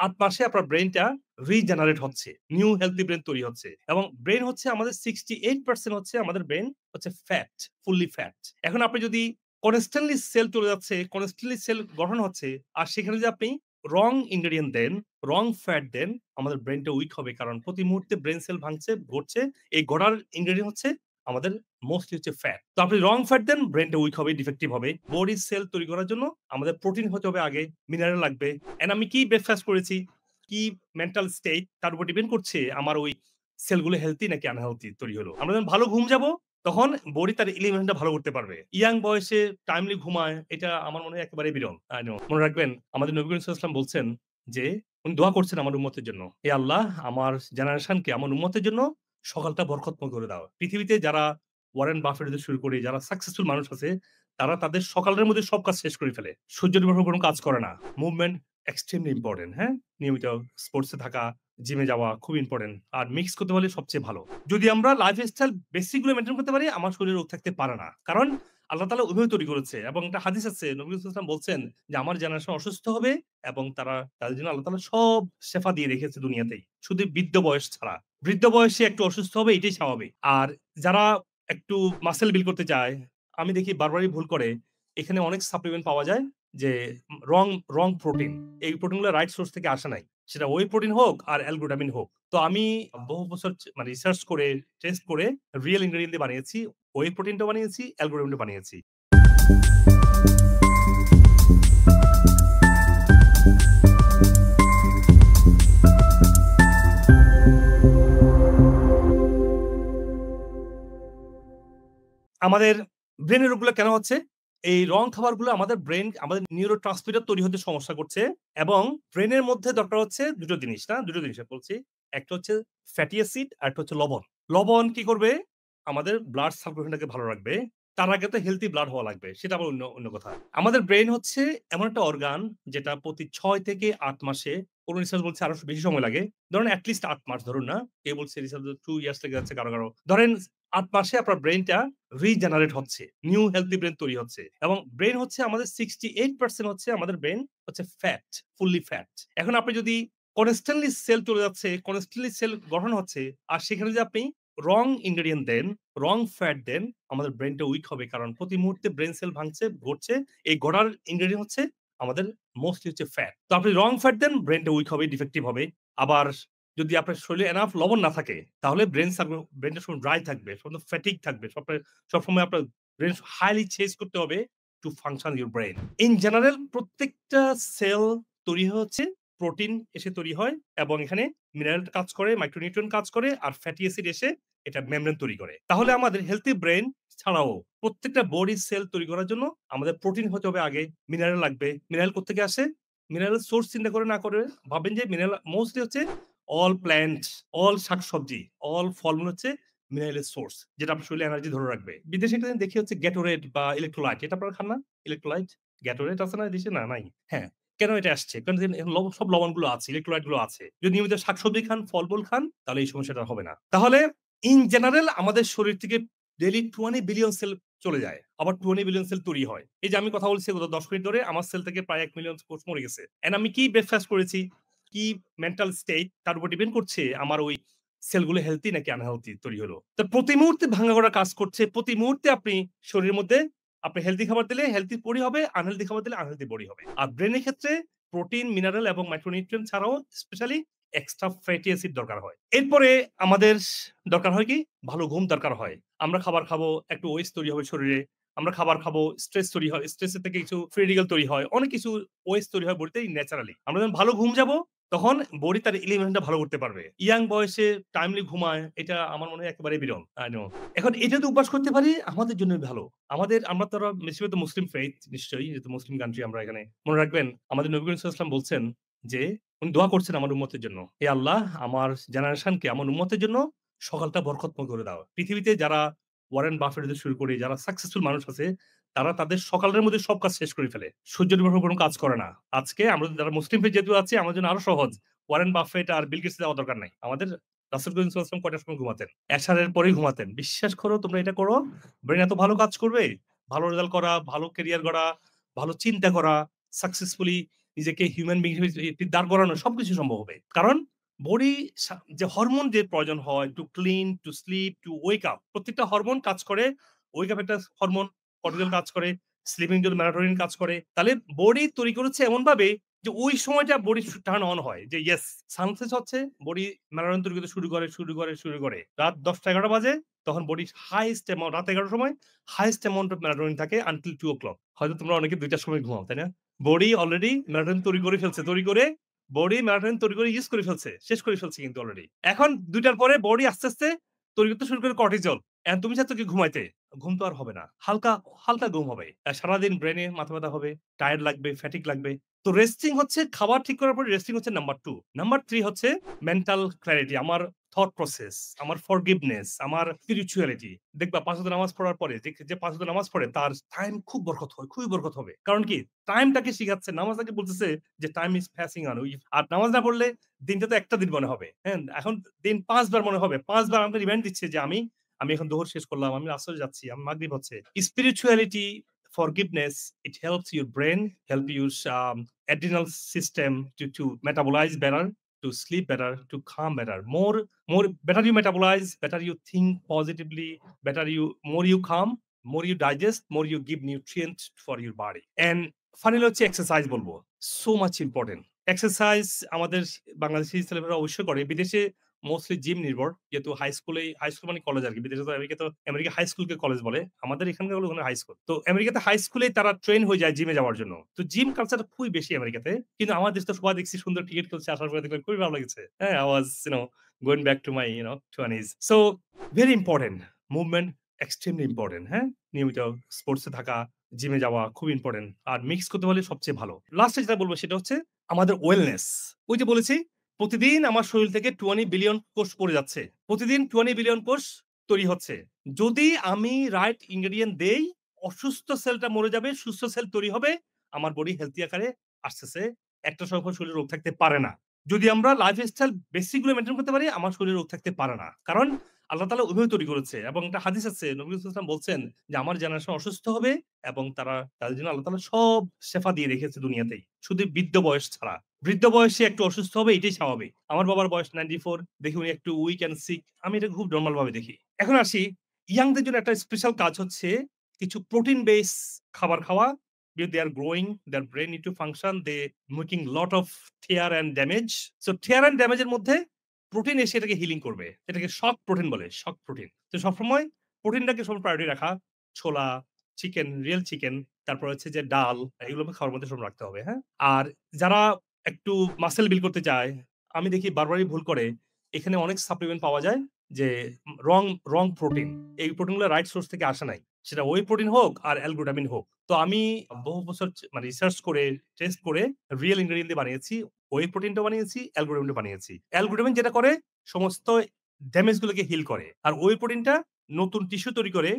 ৮ মাসে আপনার ব্রেইনটা রিজেনারেট হচ্ছে। নিউ হেলথি ব্রেইন তৈরি হচ্ছে। এবং ব্রেইন হচ্ছে আমাদের 68% হচ্ছে আমাদের ব্রেইন হচ্ছে ফ্যাট, ফুললি ফ্যাট। এখন আপনি যদি কনস্ট্যান্টলি সেল চলে যাচ্ছে, কনস্ট্যান্টলি সেল গঠন হচ্ছে, আর সেখানে যদি আপনি রং ইনগ্রেডিয়েন্ট দেন, রং ফ্যাট দেন, আমাদের ব্রেইনটা উইক হবে। কারণ প্রতি মুহূর্তে ব্রেইন সেল ভাঙছে, ঘটছে। এই গড়ার ইনগ্রেডিয়েন্ট হচ্ছে আমাদের মোস্টলি হচ্ছে ফ্যাট। তো আপনি রং ফ্যাট দেন, ব্রেইনটা উইক হবে, ডিফেক্টিভ হবে। বডির সেল তৈরি করার জন্য আমাদের প্রোটিন হতে হবে আগে, মিনারেল লাগবে। অ্যান্ড আমি কি ব্রেকফাস্ট করেছি, কি মেন্টাল স্টেট তার উপর ডিপেন্ড করছে আমার ওই সেলগুলো হেলথি নাকি আনহেলথি তৈরি হলো। আমরা যখন ভালো ঘুম যাবো, তখন বডি তার এলিমেন্টটা ভালো করতে পারবে। ইয়াং বয়সে টাইমলি ঘুমায়, এটা আমার মনে হয় একেবারে বিরল। মনে রাখবেন আমাদের নবী করিম সাল্লাল্লাহু আলাইহি ওয়াসাল্লাম বলছেন যে উনি দোয়া করছেন আমার উম্মতের জন্য। হে আল্লাহ, আমার জেনারেশনকে, আমার উম্মতের জন্য সকালটা বরকতময় করে দাও। পৃথিবীতে যারা ওয়ারেন বাফেট থেকে শুরু করে যারা সাকসেসফুল মানুষ আছে, তারা তাদের সকালের মধ্যে সব কাজ শেষ করে ফেলে। সূর্য নির্ভর কোনো কাজ করে না। মুভমেন্ট এক্সট্রিমলি ইম্পোর্টেন্ট, হ্যাঁ? নিয়মিত স্পোর্টসে থাকা, জিমে যাওয়া খুব ইম্পোর্টেন্ট। আর মিক্স করতে পারলে সবচেয়ে ভালো। যদি আমরা লাইফস্টাইল বেসিক গুলো মেইনটেইন করতে পারি, আমার শরীরে রোগ থাকতে পারে না। কারণ আল্লাহ তাআলা উভয় তৈরি করেছে এবং একটা হাদিস আছে, নবী সাল্লাল্লাহু আলাইহি ওয়াসাল্লাম বলছেন যে, আমার জেনারেশন অসুস্থ হবে এবং তাদের জন্য আল্লাহ তাআলা সব শেফা দিয়ে রেখেছে দুনিয়াতেই। শুধু বৃদ্ধ বয়স ছাড়া। বৃদ্ধ বয়সে একটু অসুস্থ হবে, এটাই স্বাভাবিক। আর যারা একটু মাসল বিল্ড করতে চায়, আমি দেখি বারবারই ভুল করে। এখানে অনেক সাপ্লিমেন্ট পাওয়া যায় যে রং রং প্রোটিন। এই প্রোটিনগুলো রাইট সোর্স থেকে আসে নাই। সেটা ওয়ে প্রোটিন হোক আর অ্যালগ্লুটামিন হোক। তো আমি বহু বছর মানে রিসার্চ করে, টেস্ট করে রিয়াল ইনগ্রেডিয়েন্ট দিয়ে বানিয়েছি। ওয়ে প্রোটিনটা বানিয়েছি, অ্যালগ্লুটামিনটা বানিয়েছি। আমাদের ব্রেনের রোগগুলো কেন হচ্ছে? এই রং খাবারগুলো আমাদের ব্রেন, আমাদের নিউরো ট্রান্সমিটার তৈরি হতে সমস্যা করছে এবং ব্রেনের মধ্যে দরকার হচ্ছে ২ টো জিনিস, না? ২ টো জিনিস বলছি। একটা হচ্ছে ফ্যাটি অ্যাসিড, আরেকটা হচ্ছে লবণ। লবণ কি করবে? আমাদের ব্লাড সার্কুলেশনটাকে ভালো রাখবে। তার আগে তো হেলথি ব্লাড হওয়া লাগবে। সেটা আবার অন্য অন্য কথা। আমাদের ব্রেইন হচ্ছে এমন একটা অর্গান যেটা প্রতি ৬ থেকে ৮ মাসে, কোন রিসার্চ বলছে আরো বেশি সময় লাগে। ধরুন এট লিস্ট ৮ মাস ধরুন না। কেউ বলছে রিসার্চ 2 ইয়ার্স লেগে যাচ্ছে কারো। ধরেন ৮ মাসে আপনার ব্রেইনটা রিজেনারেট হচ্ছে। নিউ হেলথি ব্রেইন তৈরি হচ্ছে। এবং ব্রেইন হচ্ছে আমাদের 68% হচ্ছে আমাদের ব্রেইন হচ্ছে ফ্যাট, ফুললি ফ্যাট। এখন আপনি যদি কনস্ট্যান্টলি সেল চলে যাচ্ছে, কনস্ট্যান্টলি সেল গঠন হচ্ছে, আর সেখানে যদি আপনি রং ইনগ্রেডিয়েন্ট দেন, রং ফ্যাট দেন, আমাদের ব্রেইনটা উইক হবে। কারণ প্রতি মুহূর্তে ব্রেইন সেল ভাঙছে, ঘটছে। এই গড়ার ইনগ্রেডিয়েন্ট হচ্ছে আমাদের মোস্টলি হচ্ছে ফ্যাট। তো আপনি রং ফ্যাট দেন, ব্রেইনটা উইক হবে, ডিফেক্টিভ হবে। আবার যদি আপনার শরীরে এনাফ লবণ না থাকে, তাহলে ব্রেইনটা সবসময় ড্রাই থাকবে, সবসময় ফ্যাটিগ থাকবে। সবসময় আপনার ব্রেইন হাইলি চেঞ্জ করতে হবে to function your brain. In general প্রত্যেকটা সেল তৈরি হচ্ছে প্রোটিন এসে তৈরি হয় এবং এখানে মিনারেল কাজ করে, মাইক্রোনিউট্রিয়েন্ট কাজ করে, আর ফ্যাটি অ্যাসিড এসে এটা মেমব্রেন তৈরি করে। তাহলে আমাদের হেলথি ব্রেইন ছাড়াও প্রত্যেকটা বডি সেল তৈরি করার জন্য আমাদের প্রোটিন হতে হবে আগে, মিনারেল লাগবে। মিনারেল কোত্থেকে আসে? মিনারেল সোর্স চিন্তা করে না করে ভাবেন যে মিনারেল মোস্টলি হচ্ছে অল প্ল্যান্ট, অল শাকসবজি, অল ফলমূল হচ্ছে মিনারেলের সোর্স, যেটা আপনার শরীরে এনার্জি ধরে রাখবে। বিদেশে একটা জিনিস দেখি হচ্ছে গ্যাটোরেড বা ইলেক্ট্রোলাইট। এটা আপনারা খান না? ইলেক্ট্রোলাইট? গ্যাটোরেড আছে না দেশে? না, নাই। হ্যাঁ। কেন এটা আসছে? কারণ যে সব লবণগুলো আছে, ইলেক্ট্রোলাইট গুলো আছে। যদি নিয়মিত শাকসবজি খান, ফলমূল খান, তাহলে এই সমস্যাটা হবে না। তাহলে ইন জেনারেল আমাদের শরীর থেকে ডেইলি 20 বিলিয়ন সেল চলে যায়। আবার 20 বিলিয়ন সেল তৈরি হয়। এই যে আমি কথা বলছি গত ১০ মিনিট ধরে, আমার সেল থেকে প্রায় ১ মিলিয়ন কোষ মরে গেছে। অ্যান্ড আমি কি ব্রেকফাস্ট করেছি, কি মেন্টাল স্টেট তার উপর ডিপেন্ড করছে আমার ওই সেলগুলো হেলথি নাকি আনহেলথি তৈরি হলো। তো প্রতি মুহূর্তে ভাঙা গড়া কাজ করছে। প্রতি মুহূর্তে আপনি শরীরের মধ্যে আপনি হেলথি খাবার দিলে হেলথি বডি হবে, আনহেলথি খাবার দিলে আনহেলথি বডি হবে। আর ব্রেইনের ক্ষেত্রে প্রোটিন, মিনারেল এবং মাইক্রোনিউট্রিয়েন্ট ছাড়াও স্পেশালি এক্সট্রা ফ্যাটি অ্যাসিড দরকার হয়। এরপরে আমাদের দরকার হয় কি? ভালো ঘুম দরকার হয়। আমরা খাবার খাবো, একটু ওয়েস্ট তৈরি হবে শরীরে। আমরা খাবার খাবো, স্ট্রেস তৈরি হয়। স্ট্রেসের থেকে কিছু ফ্রি রেডিক্যাল তৈরি হয়। অনেক কিছু ওয়েস্ট তৈরি হয় বডিতে ন্যাচারালি। আমরা যখন ভালো ঘুম যাবো, তখন বডি তার এলিমেন্টটা ভালো করতে পারবে। ইয়াং বয়সে টাইমলি ঘুমায়, এটা আমার মনে হয় একেবারে বিরল। I know. এখন এটা যদি অভ্যাস করতে পারি, আমাদের জন্যই ভালো। আমরা তো বেশিরভাগ তো মুসলিম ফেইথ নিশ্চয়ই, যেহেতু মুসলিম কান্ট্রি আমরা এখানে। মনে রাখবেন আমাদের নবী করিম সাল্লাল্লাহু আলাইহি ওয়াসাল্লাম বলছেন যে, উনি দোয়া করছেন আমার উম্মতের জন্য। হে আল্লাহ, আমার জেনারেশনকে, আমার উম্মতের জন্য সকালটা বরকতময় করে দাও। পৃথিবীতে যারা ওয়ারেন বাফেট থেকে শুরু করে যারা সাকসেসফুল মানুষ আছে, তারা তাদের সকালের মধ্যে সব কাজ শেষ করে ফেলে। সূর্য নির্ভর কোনো কাজ করে না। আজকে আমরা যারা মুসলিম ফেইথ যেহেতু আছি, আমাদের জন্য আরো সহজ। ওয়ারেন বাফেট আর বিল গেটস যাওয়ার দরকার নাই। আমাদের রাসূল করিম সাল্লাল্লাহু আলাইহি ওয়াসাল্লাম কয়টার সময় ঘুমাতেন? এশারের পরেই ঘুমাতেন। বিশ্বাস করো, তোমরা এটা করো, ব্রেইন এত ভালো কাজ করবে। ভালো রেজাল্ট করা, ভালো ক্যারিয়ার গড়া, ভালো চিন্তা করা, সাকসেসফুলি নিজেকে হিউম্যান বিং দাঁড় করানো সবকিছু সম্ভব হবে। কারণ বডি যে হরমোন যে প্রয়োজন হয় to clean, to sleep, two wake up, প্রত্যেকটা হরমোন কাজ করে। ওয়েক আপ একটা হরমোন, কর্টিসল কাজ করে, স্লিপিং জন্য মেলাটোনিন কাজ করে। তাহলে বডি তৈরি করেছে এমনভাবে যে ওই সময়টা বডি টার্ন অন হয় যে ইয়েস সানসেট হচ্ছে, বডি মেলাটোনিন তৈরি করতে শুরু করে। রাত ১০টা-১১টা বাজে, তখন বডি হাইয়েস্ট অ্যামাউন্ট, রাত ১১টার সময় হাইয়েস্ট অ্যামাউন্ট অফ মেলাটোনিন থাকে আনটিল 2 o'clock। হয়তো তোমরা অনেকে ২টার সময় ঘুমাও, তাই না? বডি অলরেডি মেলাটোনিন তৈরি করে ফেলছে। বডি মেলাটোনিন তৈরি করে ইউজ করে ফেলছে। শেষ করে ফেলছে কিন্তু অলরেডি। এখন ২টার পরে বডি আস্তে তৈরি করতে শুরু করে কর্টিসল। এখন তুমি চাচ্ছ কি ঘুমাইতে? ঘুম তো আর হবে না। হালকা ঘুম হবে। সারাদিন ব্রেইনে মাথা ব্যথা হবে, টায়ার্ড লাগবে, ফ্যাটিগ লাগবে। তো রেস্টিং হচ্ছে, খাবার ঠিক করার পরে রেস্টিং হচ্ছে নাম্বার 2। নাম্বার 3 হচ্ছে মেন্টাল ক্লারিটি, আমার থট প্রসেস, আমার ফরগিভনেস, আমার স্পিরিচুয়ালিটি। দেখবা ৫ ওয়াক্ত নামাজ পড়ার পরে যে ৫ ওয়াক্ত নামাজ পড়ে তার টাইম খুব বরকত হয়, খুবই বরকত হবে। কারণ কি? টাইমটাকে শিখাচ্ছে। নামাজ তাকে বলতেছে যে টাইম ইস পাসিং অন। আর নামাজ না পড়লে দিনটা তো একটা দিন মনে হবে। হ্যাঁ? এখন দিন ৫ বার মনে হবে। ৫ বার আমাকে রিমাইন্ড দিচ্ছে যে আমি এখন যোহর শেষ করলাম, আমি আসরে যাচ্ছি, আমি মাগরিব হচ্ছে। Spirituality, forgiveness, it helps your brain, help your adrenal system to metabolize better, to sleep better, to calm better. More better you metabolize, better you think positively, more you calm, more you digest, more you give nutrients for your body. And finally হচ্ছে exercise বলবো। So much important. Exercise আমাদের বাংলাদেশি ছেলেমেয়েরা অবশ্যই করে। বিদেশে mostly gym নির্ভর। যেহেতু high school মানে কলেজ আরকি। বিদেশে তো আমেরিকা হাই স্কুলকে কলেজ বলে। আমাদের এখানকার হলো ওখানে হাই স্কুল। তো আমেরিকাতে হাই স্কুলেই তারা ট্রেন হয়ে যায় জিমে যাওয়ার জন্য। তো জিম কালচারটা খুবই বেশি আমেরিকাতে। কিন্তু আমার দেশে তো সবাই দেখছি সুন্দর ক্রিকেট খেলছে, আসার পরে দেখলাম খুবই ভালো লেগেছে। হ্যাঁ, I was going back to my 20s. So very important. Movement extremely important. হ্যাঁ? নিয়মিত স্পোর্টস এ থাকা, জিমে যাওয়া খুব ইম্পোর্টেন্ট। আর মিক্স করতে পারলে সবচেয়ে ভালো। লাস্টে যেটা বলব সেটা হচ্ছে আমাদের ওয়েলনেস। ওই যে বলেছি প্রতিদিন আমার শরীর থেকে 20 বিলিয়ন কোষ পড়ে যাচ্ছে। প্রতিদিন 20 বিলিয়ন কোষ তৈরি হচ্ছে। যদি আমি রাইট ইনগ্রেডিয়েন্ট দেই, অসুস্থ সেলটা মরে যাবে, সুস্থ সেল তৈরি হবে। আমার বডি হেলথি আকারে আসতেছে। একটা সময় পর শরীরে রোগ থাকতে পারে না। যদি আমরা লাইফস্টাইল বেসিক গুলো মেইনটেইন করতে পারি, আমার শরীরে রোগ থাকতে পারে না। কারণ আল্লাহ তাআলা উভয় তৈরি করেছে এবং একটা হাদিস আছে, নবী সাল্লাল্লাহু আলাইহি ওয়াসাল্লাম বলছেন যে আমার জেনারেশন অসুস্থ হবে এবং তাদের জন্য আল্লাহ তাআলা সব শেফা দিয়ে রেখেছে দুনিয়াতেই। শুধু বৃদ্ধ বয়স ছাড়া। বৃদ্ধ বয়সে একটু অসুস্থ হবে, এটাই স্বাভাবিক। আমার বাবার বয়স 94, দেখি উনি একটু উইক অ্যান্ড সিক। আমি এটা খুব নরমাল ভাবে দেখি। এখন আসি, ইয়াংদের জন্য একটা স্পেশাল কাজ হচ্ছে কিছু প্রোটিন বেস খাবার খাওয়া। If they are growing, their brain need to function, they making lot of tear and damage. So tear and damage এর মধ্যে প্রোটিন এসে এটাকে হিলিং করবে। এটাকে শক প্রোটিন বলে, শক প্রোটিন। তো সবসময় প্রোটিনটাকে সব প্রায়োরিটি রাখা। ছোলা, চিকেন, রিয়াল চিকেন, তারপর হচ্ছে যে ডাল, এগুলো খাওয়ার মধ্যে সব রাখতে হবে, হ্যাঁ? আর যারা একটু মাসল বিল্ড করতে চায়, আমি দেখি বারবারই ভুল করে। এখানে অনেক সাপ্লিমেন্ট পাওয়া যায় যে রং রং প্রোটিন। এই প্রোটিনগুলো রাইট সোর্স থেকে আসে নাই। সেটা ওয়ে প্রোটিন হোক আর অ্যালগ্লুটামিন হোক। তো আমি বহু বছর মানে রিসার্চ করে, টেস্ট করে রিয়াল ইনগ্রেডিয়েন্ট দিয়ে বানিয়েছি। ওয়ে প্রোটিনটা বানিয়েছি, অ্যালগ্লুটামিনটা বানিয়েছি। অ্যালগ্লুটামিন যেটা করে সমস্ত ড্যামেজ গুলোকে হিল করে। আর ওয়ে প্রোটিনটা নতুন টিস্যু তৈরি করে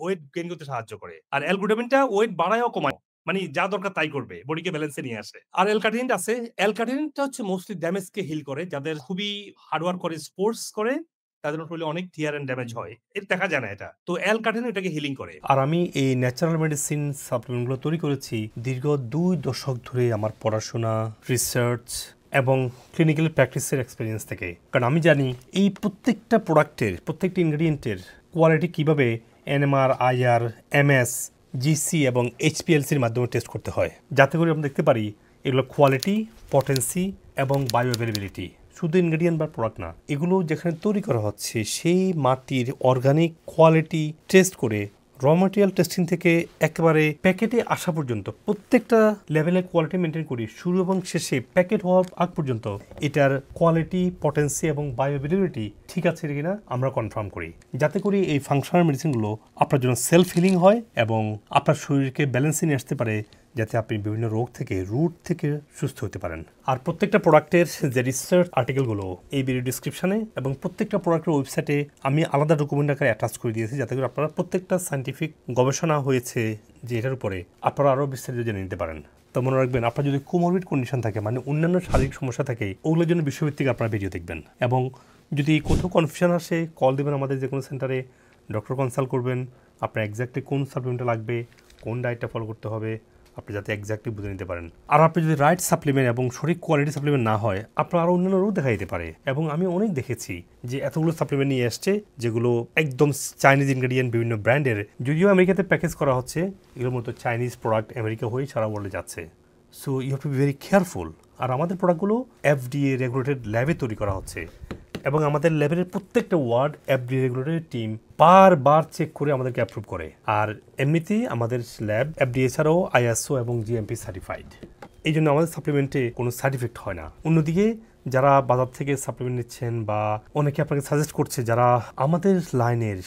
ওয়েট গেইন করতে সাহায্য করে। আর অ্যালগ্লুটামিনটা ওয়েট বাড়ায়ও কমায়। মানে যা দরকার তাই করবে। বডিকে ব্যালেন্সে নিয়ে আসে। আর L-carnitine আছে। L-carnitine হচ্ছে মোস্টলি ড্যামেজকে হিল করে। যাদের খুবই হার্ড ওয়ার্ক করে, স্পোর্টস করে, তাদের শরীরে অনেক টিয়ার অ্যান্ড ড্যামেজ হয়। এটা দেখা যায় না এটা। তো L-carnitine এটাকে হিলিং করে। আর আমি এই ন্যাচারাল মেডিসিন সাপ্লিমেন্টগুলো তৈরি করেছি দীর্ঘ ২ দশক ধরে আমার পড়াশোনা, রিসার্চ এবং ক্লিনিক্যাল প্র্যাকটিসের এক্সপেরিয়েন্স থেকে। কারণ আমি জানি এই প্রত্যেকটা প্রোডাক্টের, প্রত্যেকটা ইনগ্রেডিয়েন্টের কোয়ালিটি কীভাবে NMR, IR, MS, GC এবং HPLCর মাধ্যমে টেস্ট করতে হয়, যাতে করে আমরা দেখতে পারি এগুলো কোয়ালিটি, পটেন্সি এবং বায়ো অ্যাভেলেবিলিটি। শুধু ইনগ্রেডিয়েন্ট বা প্রোডাক্ট না, এগুলো যেখানে তৈরি করা হচ্ছে সেই মাটির অর্গানিক কোয়ালিটি টেস্ট করে র ম্যাটেরিয়াল টেস্টিং থেকে একেবারে প্যাকেটে আসা পর্যন্ত প্রত্যেকটা লেভেলের কোয়ালিটি মেনটেন করি। শুরু এবং শেষে প্যাকেট হওয়ার আগ পর্যন্ত এটার কোয়ালিটি, পটেন্সি এবং বায়োঅ্যাভেলেবিলিটি ঠিক আছে কিনা আমরা কনফার্ম করি, যাতে করে এই ফাংশনাল মেডিসিনগুলো আপনার জন্য সেলফ হিলিং হয় এবং আপনার শরীরকে ব্যালেন্সে নিয়ে আসতে পারে, যাতে আপনি বিভিন্ন রোগ থেকে রুট থেকে সুস্থ হতে পারেন। আর প্রত্যেকটা প্রোডাক্টের যে রিসার্চ আর্টিকেলগুলো এই ভিডিও ডিসক্রিপশনে এবং প্রত্যেকটা প্রোডাক্টের ওয়েবসাইটে আমি আলাদা ডকুমেন্ট আকারে অ্যাটাচ করে দিয়েছি, যাতে করে আপনারা প্রত্যেকটা সায়েন্টিফিক গবেষণা হয়েছে যে এটার উপরে আপনারা আরও বিস্তারিত জেনে নিতে পারেন। তো মনে রাখবেন, আপনার যদি কোমরবিড কন্ডিশন থাকে, মানে অন্যান্য শারীরিক সমস্যা থাকে, ওগুলোর জন্য বিশ্বভিত্তিক আপনারা ভিডিও দেখবেন। এবং যদি কোথাও কনফিউশন আসে, কল দেবেন আমাদের যে কোনো সেন্টারে, ডক্টর কনসাল্ট করবেন, আপনার এক্স্যাক্টলি কোন সাপ্লিমেন্টটা লাগবে, কোন ডায়েটটা ফলো করতে হবে, আপনি যাতে এক্স্যাক্টলি বুঝে নিতে পারেন। আর আপনি যদি রাইট সাপ্লিমেন্ট এবং সঠিক কোয়ালিটি সাপ্লিমেন্ট না হয়, আপনার আরও অন্যান্য রোগ দেখা দিতে পারে। এবং আমি অনেক দেখেছি যে এতগুলো সাপ্লিমেন্ট নিয়ে আসছে যেগুলো একদম চাইনিজ ইনগ্রেডিয়েন্ট, বিভিন্ন ব্র্যান্ডের, যদিও আমেরিকাতে প্যাকেজ করা হচ্ছে, এগুলোর মতো চাইনিজ প্রোডাক্ট আমেরিকা হয়ে সারা ওয়ার্ল্ডে যাচ্ছে। So you have to be very careful. আর আমাদের প্রোডাক্টগুলো FDA রেগুলেটেড ল্যাবে তৈরি করা হচ্ছে এবং আমাদের ল্যাবের প্রত্যেকটা ওয়ার্ড FDA রেগুলেটেড টিম বারবার চেক করে আমাদেরকে অ্যাপ্রুভ করে। আর এমনিতেই আমাদের ল্যাব FDA ছাড়াও ISO এবং GMP সার্টিফাইড। এই জন্য আমাদের সাপ্লিমেন্টে কোনো সাইড ইফেক্ট হয় না। অন্যদিকে যারা বাজার থেকে সাপ্লিমেন্ট নিচ্ছেন বা অনেকে আপনাকে সাজেস্ট করছে যারা আমাদের লাইনের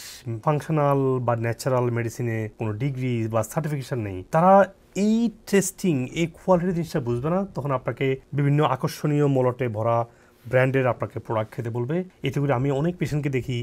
ফাংশনাল বা ন্যাচারাল মেডিসিনে কোনো ডিগ্রি বা সার্টিফিকেশন নেই, তারা এই টেস্টিং, এই কোয়ালিটির জিনিসটা বুঝবে না। তখন আপনাকে বিভিন্ন আকর্ষণীয় মলটে ভরা ব্র্যান্ডের আপনাকে প্রোডাক্ট খেতে বলবে। এতে করে আমি অনেক পেশেন্টকে দেখি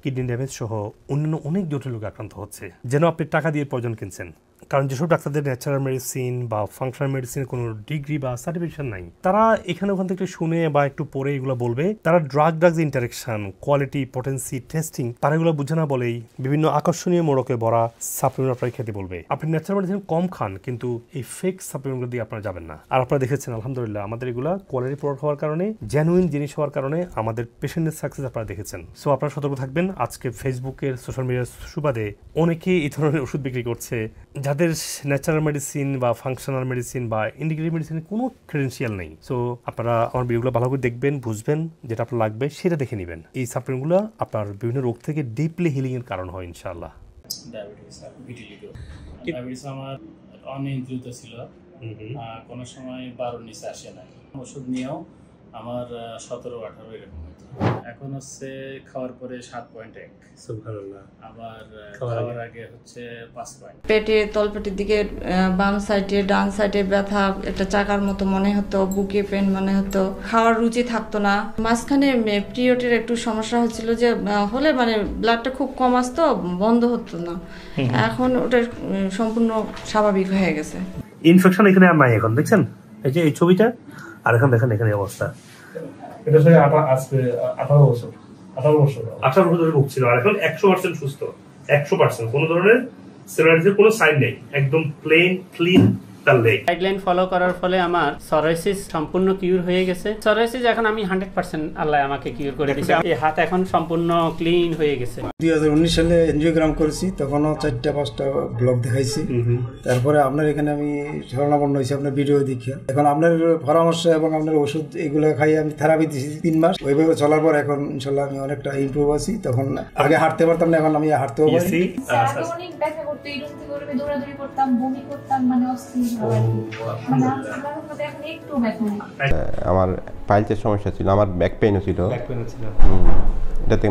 কিডনি ড্যামেজ সহ অন্যান্য অনেক জটিল রোগে আক্রান্ত হচ্ছে, যেন আপনি টাকা দিয়ে প্রয়োজন কিনছেন। কারণ যেসব ডাক্তারদের ন্যাচারাল মেডিসিন বা ফাংশনাল মেডিসিনের কোনো ডিগ্রি বা সার্টিফিকেশন নাই, তারা এখানে ওখান থেকে শুনে বা একটু পরে এগুলো বলবে। তারা drugs interaction, quality, potency, testing, তারা এগুলো বুঝে না বলেই বিভিন্ন আকর্ষণীয় মোড়কে ভরা সাপ্লিমেন্ট আপনাকে খেতে বলবে। আপনি ন্যাচারাল মেডিসিন কম খান, কিন্তু এই ফেক সাপ্লিমেন্টগুলো দিয়ে আপনারা যাবেন না। আর আপনারা দেখেছেন আলহামদুলিল্লাহ আমাদের এগুলো কোয়ালিটি প্রোডাক্ট হওয়ার কারণে, জেনুইন জিনিস হওয়ার কারণে আমাদের পেশেন্টের সাকসেস আপনারা দেখেছেন। সো আপনারা সতর্ক থাকবেন। আজকে ফেসবুকের, সোশ্যাল মিডিয়ার সুবাদে অনেকে এই ধরনের ওষুধ বিক্রি করছে যাদের ন্যাচারাল মেডিসিন বা ফাংশনাল মেডিসিন বা ইন্টিগ্রেটিভ মেডিসিনের কোনো ক্রেডেন্সিয়াল নেই। সো আপনারা আমার ভিডিওগুলো ভালো করে দেখবেন, বুঝবেন, যেটা আপনার লাগবে সেটা দেখে নেবেন। এই সাপ্লিমেন্টগুলো আপনার বিভিন্ন রোগ থেকে ডিপলি হিলিংয়ের কারণ হয় ইনশাআল্লাহ। ডায়াবেটিস আমার অনিয়ন্ত্রিত ছিল, কোনো সময় 12 নিচে আসে না। ওষুধ নিয়েও আমার 17-18 এরকম হতো। এখন হচ্ছে খাওয়ার পরে 7.1, সুবহানাল্লাহ। আবার খাওয়ার আগে হচ্ছে 5 পয়েন্ট। পেটে, তলপেটের দিকে বাম সাইডে, ডান সাইডে ব্যথা, একটা চাকার মতো মনে হতো, বুকে পেন মনে হতো, খাওয়ার রুচি থাকতো না। মাঝখানে পিরিয়ডের একটু সমস্যা হচ্ছিল, যে হলে মানে ব্লাডটা খুব কম আসতো, বন্ধ হতো না। এখন ওটা সম্পূর্ণ স্বাভাবিক হয়ে গেছে। ইনফেকশন এখানে আর নাই এখন, দেখছেন এই যে এই ছবিটা, আর এখন দেখেন এখানে অবস্থা। এটা সে আজকে 18 বছর ভুগছিল, আর এখন 100% সুস্থ, 100%। কোনো ধরনের সেরাইটিসের কোনো সাইন নেই, একদম প্লেন ক্লিন তার লেগ। গাইডলাইন ফলো করার ফলে আমার সরাইসিস সম্পূর্ণ কিউর হয়ে গেছে। সরাইসিস এখন আমি 100% আল্লাহ আমাকে কিউর করে দিয়েছে। এই হাত এখন সম্পূর্ণ ক্লিন হয়ে গেছে। 2019 সালে এনজিওগ্রাম করেছি, তখনও 4-5টা ব্লগ দেখাইছি। তারপরে আপনার এখানে আমি শরণাপন্ন হয়েছি আপনার ভিডিও দেখিয়া। এখন আপনার পরামর্শ এবং আপনার ওষুধ এগুলো খাই আমি থেরাপি দিয়েছি 3 মাস। ওইভাবে চলার পর এখন ইনশাল্লাহ আমি অনেকটা ইমপ্রুভ আছি। তখন আগে হাঁটতে পারতাম না, এখন আমি হাঁটতেও পারি। অনেক ব্যথা করতো, এই রুম থেকে ওরমে দৌড়াদৌড়ি করতাম, বমি করতাম, মানে অস্থির। আমার পাইলসের সমস্যা ছিল, আমার ব্যাক পেইনও ছিল। এটাতে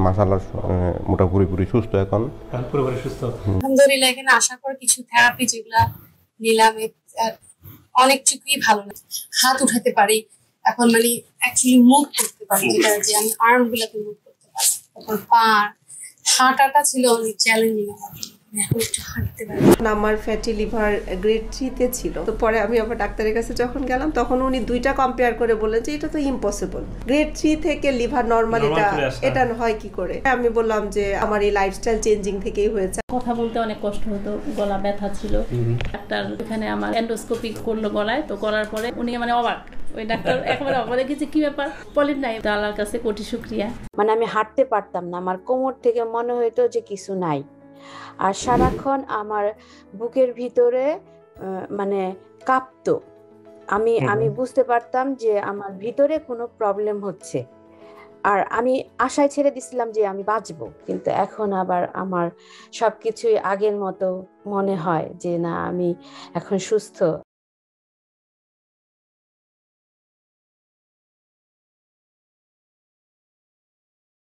মাশাআল্লাহ পুরোপুরি সুস্থ, এখন পুরোপুরি সুস্থ আলহামদুলিল্লাহ। এখানে আসার পর কিছু থেরাপি যেগুলা নিলাম, অনেক কিছুই ভালো লাগে। হাত উঠাতে পারি এখন, মানে অ্যাকচুয়ালি মুভ করতে পারি, যেটা যে আমি আর্ম গুলাকে মুভ করতে পারি। তারপর পা, হাঁটাটা ছিল অনেক চ্যালেঞ্জিং আমার। আমার ফ্যাটি লিভার গ্রেড 3-তে ছিল। তো পরে আমি আবার ডাক্তারের কাছে যখন গেলাম, তখন উনি 2টা কম্পেয়ার করে বললেন যে এটা তো ইম্পসিবল, গ্রেড 3 থেকে লিভার নরমাল, এটা হয় কি করে। আমি বললাম যে আমার এই লাইফস্টাইল চেঞ্জিং থেকেই হয়েছে। কথা বলতে অনেক কষ্ট হতো, গলা ব্যথা ছিল। ডাক্তার এখানে আমার এন্ডোস্কোপি করলো গলায়, তো করার পরে উনি মানে অবাক, ওই ডাক্তার একেবারে অবাক দেখেছে, কি ব্যাপার, পলিপ নাই। আল্লাহর কাছে কোটি শুকরিয়া। মানে আমি হাঁটতে পারতাম না, আমার কোমর থেকে মনে হতো যে কিছু নাই, আর সারাক্ষণ আমার বুকের ভিতরে মানে কাঁপতো। আমি বুঝতে পারতাম যে আমার ভিতরে কোনো প্রবলেম হচ্ছে, আর আমি আশায় ছেড়ে দিছিলাম যে আমি বাঁচবো। কিন্তু এখন আবার আমার সবকিছুই আগের মতো মনে হয় যে না, আমি এখন সুস্থ।